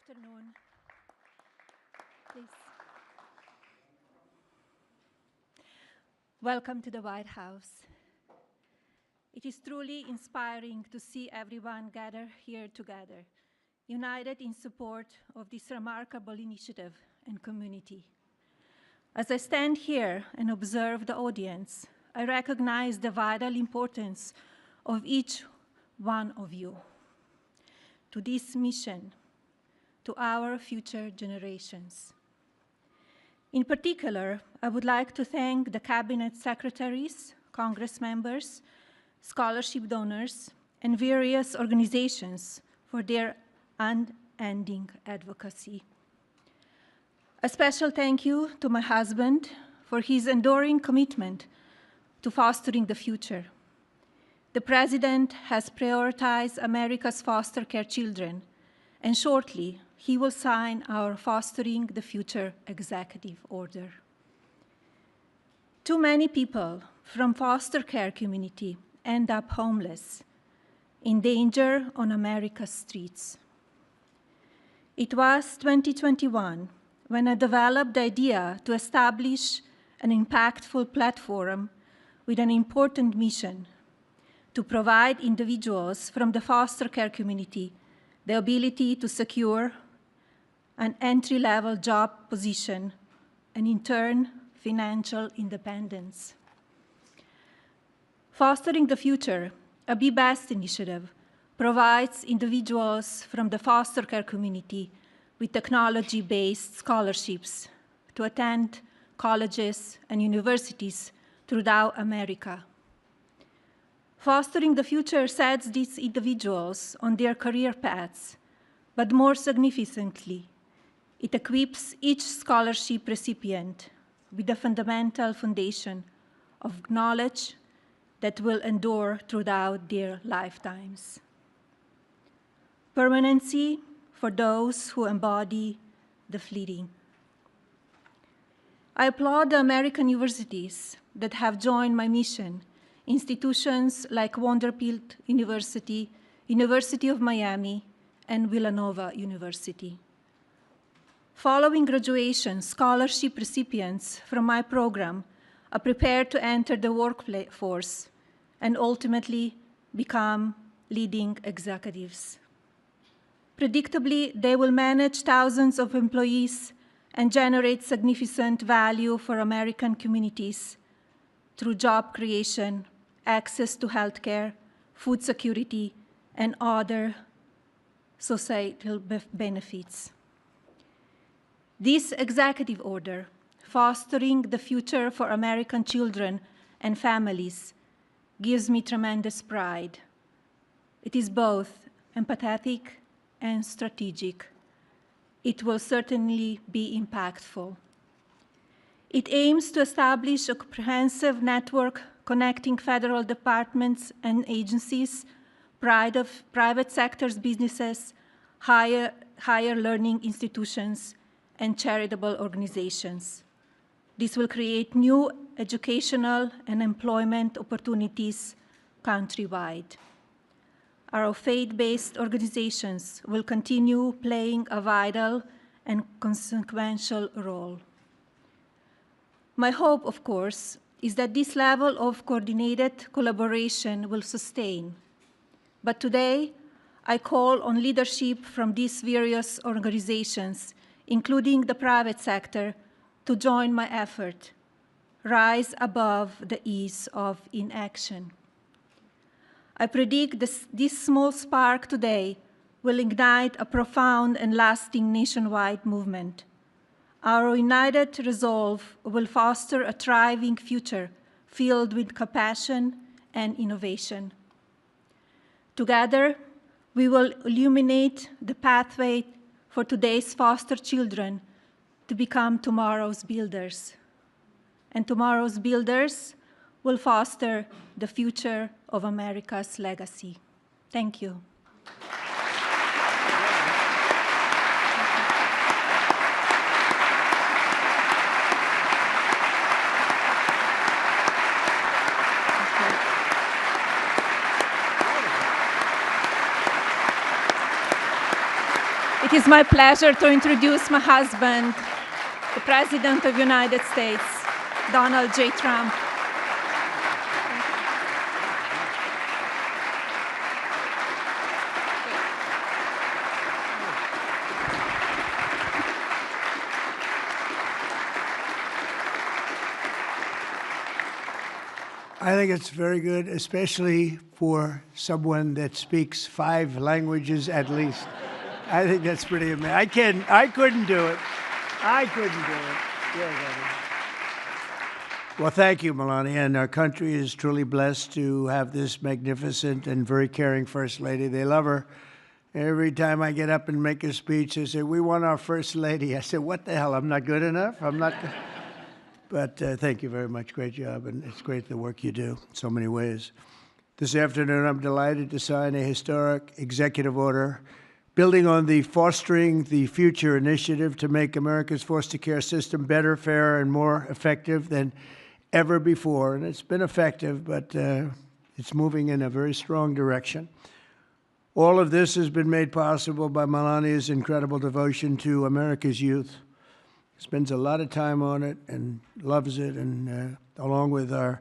afternoon. Please. Welcome to the White House. It is truly inspiring to see everyone gather here together, united in support of this remarkable initiative and community. As I stand here and observe the audience, I recognize the vital importance of each one of you to this mission, to our future generations. In particular, I would like to thank the cabinet secretaries, Congress members, scholarship donors, and various organizations for their unending advocacy. A special thank you to my husband for his enduring commitment to fostering the future. The President has prioritized America's foster care children, and shortly he will sign our Fostering the Future Executive Order. Too many people from foster care community end up homeless, in danger on America's streets. It was 2021 when I developed the idea to establish an impactful platform with an important mission to provide individuals from the foster care community the ability to secure an entry-level job position and, in turn, financial independence. Fostering the Future, a Be Best initiative, provides individuals from the foster care community with technology-based scholarships to attend colleges and universities throughout America. Fostering the Future sets these individuals on their career paths, but more significantly, it equips each scholarship recipient with a fundamental foundation of knowledge that will endure throughout their lifetimes. Permanency for those who embody the fleeting. I applaud the American universities that have joined my mission, institutions like Vanderbilt University, University of Miami, and Villanova University. Following graduation, scholarship recipients from my program are prepared to enter the workforce and ultimately become leading executives. Predictably, they will manage thousands of employees and generate significant value for American communities through job creation, access to healthcare, food security, and other societal benefits. This executive order, Fostering the Future for American Children and Families, gives me tremendous pride. It is both empathetic and strategic. It will certainly be impactful. It aims to establish a comprehensive network connecting federal departments and agencies, private sector's businesses, higher learning institutions, and charitable organizations. This will create new educational and employment opportunities countrywide. Our faith-based organizations will continue playing a vital and consequential role. My hope, of course, is that this level of coordinated collaboration will sustain. But today, I call on leadership from these various organizations, including the private sector, to join my effort, rise above the ease of inaction. I predict this small spark today will ignite a profound and lasting nationwide movement. Our united resolve will foster a thriving future filled with compassion and innovation. Together, we will illuminate the pathway for today's foster children to become tomorrow's builders. And tomorrow's builders will foster the future of America's legacy. Thank you. It is my pleasure to introduce my husband, the President of the United States, Donald J. Trump. I think it's very good, especially for someone that speaks 5 languages at least. I think that's pretty amazing. I couldn't do it. I couldn't do it. Yes, well, thank you, Melania. And our country is truly blessed to have this magnificent and very caring First Lady. They love her. Every time I get up and make a speech, they say, "We want our First Lady." I said, "What the hell? I'm not good enough? I'm not good." But thank you very much. Great job. And it's great the work you do in so many ways. This afternoon, I'm delighted to sign a historic executive order building on the Fostering the Future initiative to make America's foster care system better, fairer, and more effective than ever before. And it's been effective, but it's moving in a very strong direction. All of this has been made possible by Melania's incredible devotion to America's youth. Spends a lot of time on it and loves it, and along with our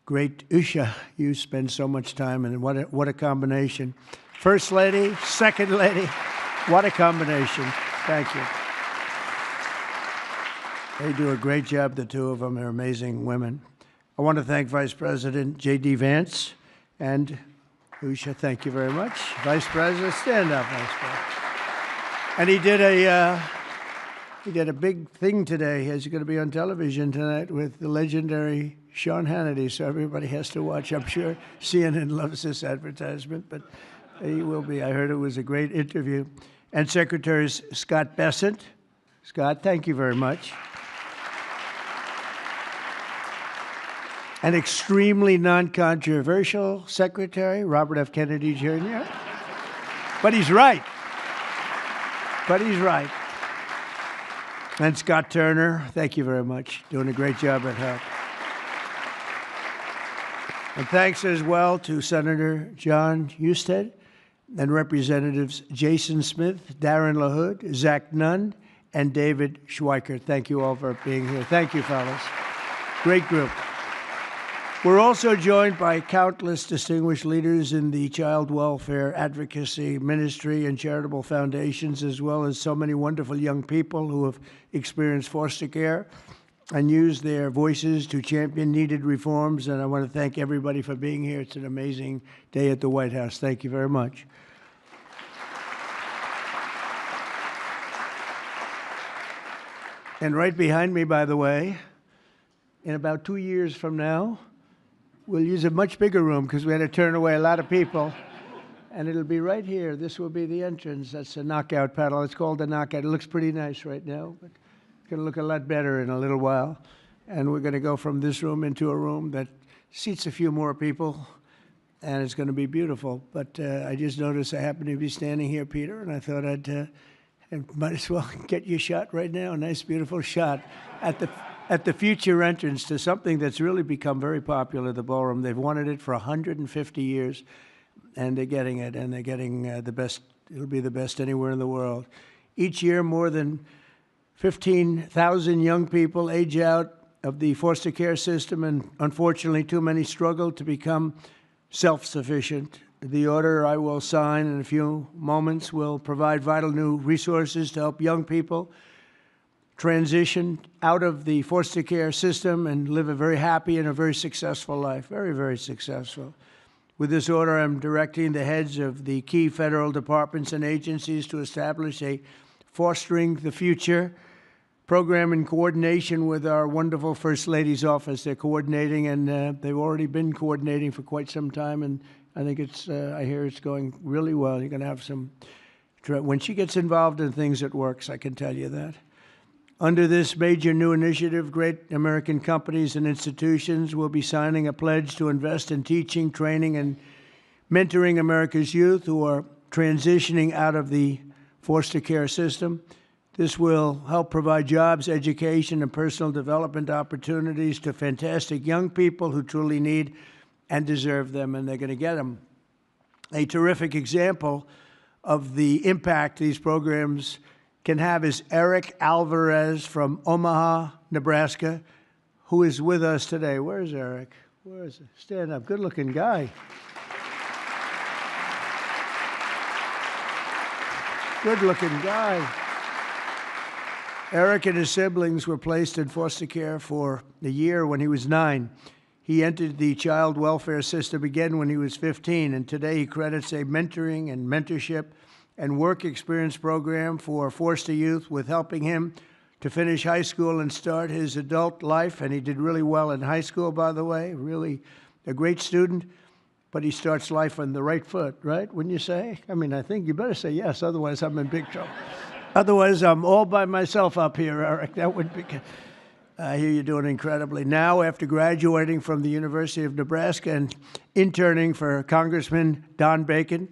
great Usha, you spend so much time, and what a combination. First Lady, Second Lady, what a combination. Thank you. They do a great job, the two of them. They're amazing women. I want to thank Vice President J.D. Vance and Usha. Thank you very much. Vice President, stand up, Vice President. And he did a big thing today. He's going to be on television tonight with the legendary Sean Hannity, so everybody has to watch. I'm sure CNN loves this advertisement, but he will be. I heard it was a great interview. And Secretary Scott Bessent. Scott, thank you very much. An extremely non-controversial Secretary, Robert F. Kennedy, Jr. But he's right. But he's right. And Scott Turner, thank you very much. Doing a great job at HUD. And thanks as well to Senator John Husted and Representatives Jason Smith, Darren LaHood, Zach Nunn, and David Schweiker. Thank you all for being here. Thank you, fellas. Great group. We're also joined by countless distinguished leaders in the child welfare advocacy, ministry, and charitable foundations, as well as so many wonderful young people who have experienced foster care and used their voices to champion needed reforms. And I want to thank everybody for being here. It's an amazing day at the White House. Thank you very much. And right behind me, by the way, in about 2 years from now, we'll use a much bigger room because we had to turn away a lot of people. And it'll be right here. This will be the entrance. That's a knockout paddle. It's called the knockout. It looks pretty nice right now, but it's going to look a lot better in a little while. And we're going to go from this room into a room that seats a few more people, and it's going to be beautiful. But I just noticed I happen to be standing here, Peter, and I thought I might as well get you a shot right now, a nice, beautiful shot at the future entrance to something that's really become very popular, the ballroom. They've wanted it for 150 years, and they're getting it, and they're getting the best. It'll be the best anywhere in the world. Each year, more than 15,000 young people age out of the foster care system, and unfortunately, too many struggle to become self-sufficient. The order I will sign in a few moments will provide vital new resources to help young people transition out of the foster care system and live a very happy and a very successful life, very, very successful. With this order, I'm directing the heads of the key federal departments and agencies to establish a Fostering the Future program in coordination with our wonderful First Lady's office. They're coordinating, and they've already been coordinating for quite some time, and I think I hear it's going really well. You're going to have some, when she gets involved in things, it works, I can tell you that. Under this major new initiative, great American companies and institutions will be signing a pledge to invest in teaching, training, and mentoring America's youth who are transitioning out of the foster care system. This will help provide jobs, education, and personal development opportunities to fantastic young people who truly need and deserve them, and they're going to get them. A terrific example of the impact these programs can have is Eric Alvarez from Omaha, Nebraska, who is with us today. Where's Eric? Where is he? Stand up. Good-looking guy. Good-looking guy. Eric and his siblings were placed in foster care for a year when he was 9. He entered the child welfare system again when he was 15, and today he credits a mentoring and mentorship and work experience program for foster youth with helping him to finish high school and start his adult life. And he did really well in high school, by the way, really a great student. But he starts life on the right foot, right? Wouldn't you say? I mean, I think you better say yes, otherwise I'm in big trouble. Otherwise, I'm all by myself up here, Eric. That would be... I hear you're doing incredibly. Now, after graduating from the University of Nebraska and interning for Congressman Don Bacon,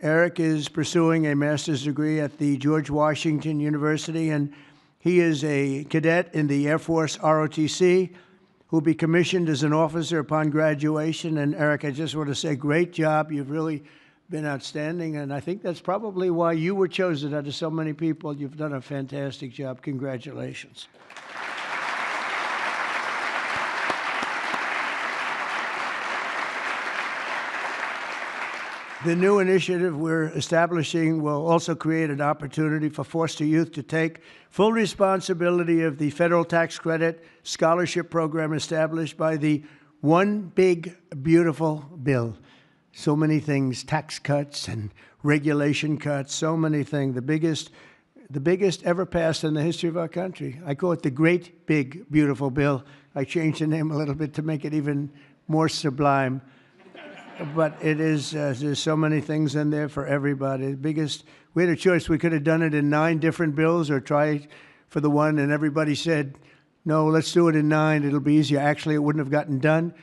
Eric is pursuing a master's degree at the George Washington University, and he is a cadet in the Air Force ROTC who will be commissioned as an officer upon graduation. And Eric, I just want to say, great job. You've really been outstanding, and I think that's probably why you were chosen out of so many people. You've done a fantastic job. Congratulations. The new initiative we're establishing will also create an opportunity for foster youth to take full responsibility of the federal tax credit scholarship program established by the One Big Beautiful Bill. So many things, tax cuts and regulation cuts, so many things. The biggest ever passed in the history of our country. I call it the Great Big Beautiful Bill. I changed the name a little bit to make it even more sublime. But it is, there's so many things in there for everybody. We had a choice. We could have done it in 9 different bills or try for the one, and everybody said, no, let's do it in 9. It'll be easier. Actually, it wouldn't have gotten done.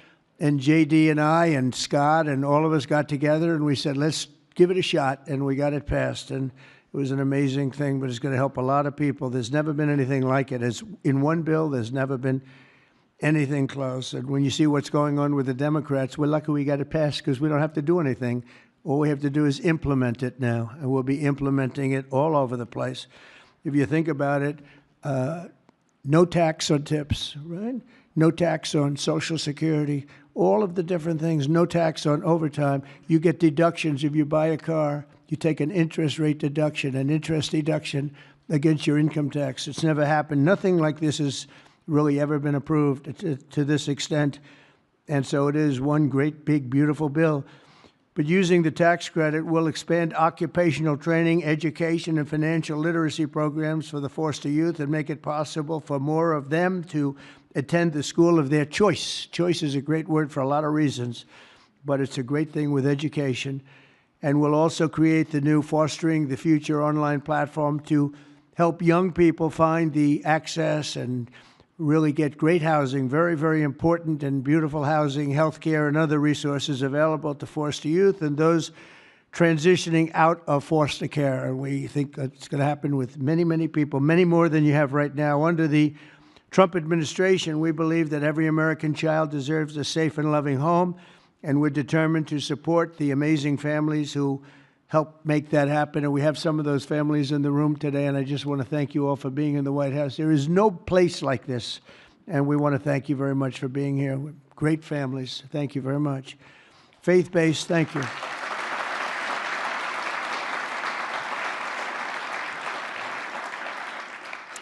And J.D. and I and Scott and all of us got together, and we said, let's give it a shot, and we got it passed. And it was an amazing thing, but it's going to help a lot of people. There's never been anything like it. As in one bill, there's never been anything close. And when you see what's going on with the Democrats, we're lucky we got it passed because we don't have to do anything. All we have to do is implement it now, and we'll be implementing it all over the place. If you think about it, no tax on tips, right? No tax on Social Security, all of the different things, no tax on overtime. You get deductions if you buy a car. You take an interest rate deduction, an interest deduction against your income tax. It's never happened. Nothing like this has really ever been approved to this extent. And so it is one great, big, beautiful bill. But using the tax credit will expand occupational training, education, and financial literacy programs for the foster youth and make it possible for more of them to attend the school of their choice. Choice is a great word for a lot of reasons, but it's a great thing with education. And we'll also create the new Fostering the Future online platform to help young people find the access and really get great housing, very, very important and beautiful housing, health care, and other resources available to foster youth and those transitioning out of foster care. And we think it's going to happen with many, many people, many more than you have right now. Under the Trump administration, we believe that every American child deserves a safe and loving home, and we're determined to support the amazing families who help make that happen. And we have some of those families in the room today, and I just want to thank you all for being in the White House. There is no place like this, and we want to thank you very much for being here. Great families. Thank you very much. Faith-based, thank you.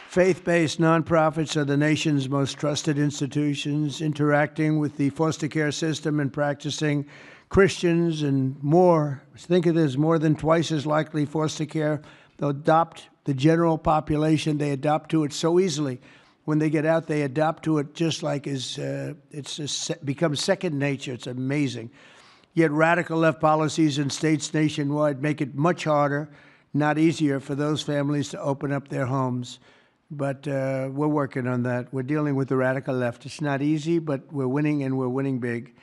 Faith-based nonprofits are the nation's most trusted institutions, interacting with the foster care system and practicing Christians and more. Think of this, more than twice as likely foster care. They'll adopt the general population. They adopt to it so easily. When they get out, they adopt to it just like becomes second nature. It's amazing. Yet radical left policies in states nationwide make it much harder, not easier, for those families to open up their homes. But we're working on that. We're dealing with the radical left. It's not easy, but we're winning, and we're winning big.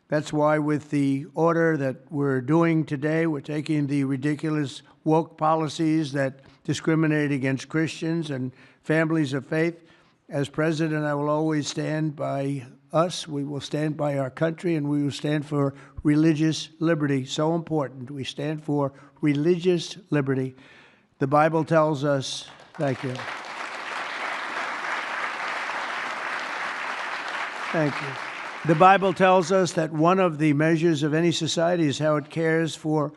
That's why with the order that we're doing today, we're taking the ridiculous woke policies that discriminate against Christians and families of faith. As president, I will always stand by us, we will stand by our country, and we will stand for religious liberty. So important. We stand for religious liberty. The Bible tells us, thank you. Thank you. The Bible tells us that one of the measures of any society is how it cares for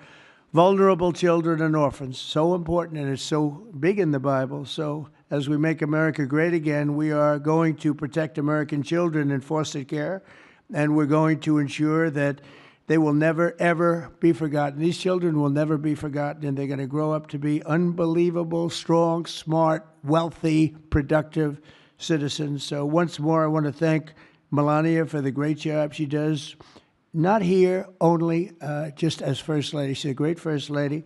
vulnerable children and orphans. So important, and it's so big in the Bible. So as we make America great again, we are going to protect American children in foster care, and we're going to ensure that they will never, ever be forgotten. These children will never be forgotten, and they're going to grow up to be unbelievable, strong, smart, wealthy, productive citizens. So once more, I want to thank Melania for the great job she does, not here only just as First Lady. She's a great First Lady.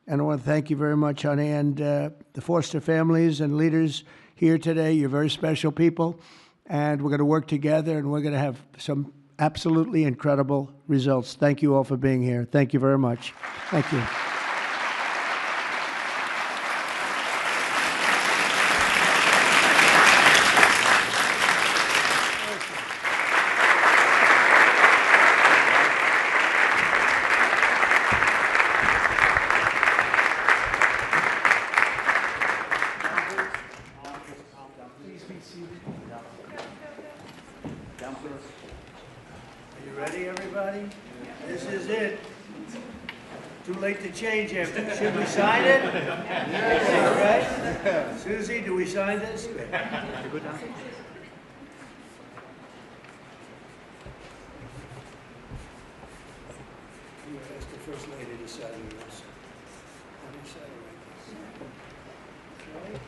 And I want to thank you very much, honey, and the foster families and leaders here today. You're very special people, and we're going to work together, and we're going to have some absolutely incredible results. Thank you all for being here. Thank you very much. Thank you. Are you ready, everybody? This is it. Too late to change after. Should we sign it? All right. Susie, do we sign this? You ask the First Lady to sign yours. Let me sign it like this. Okay.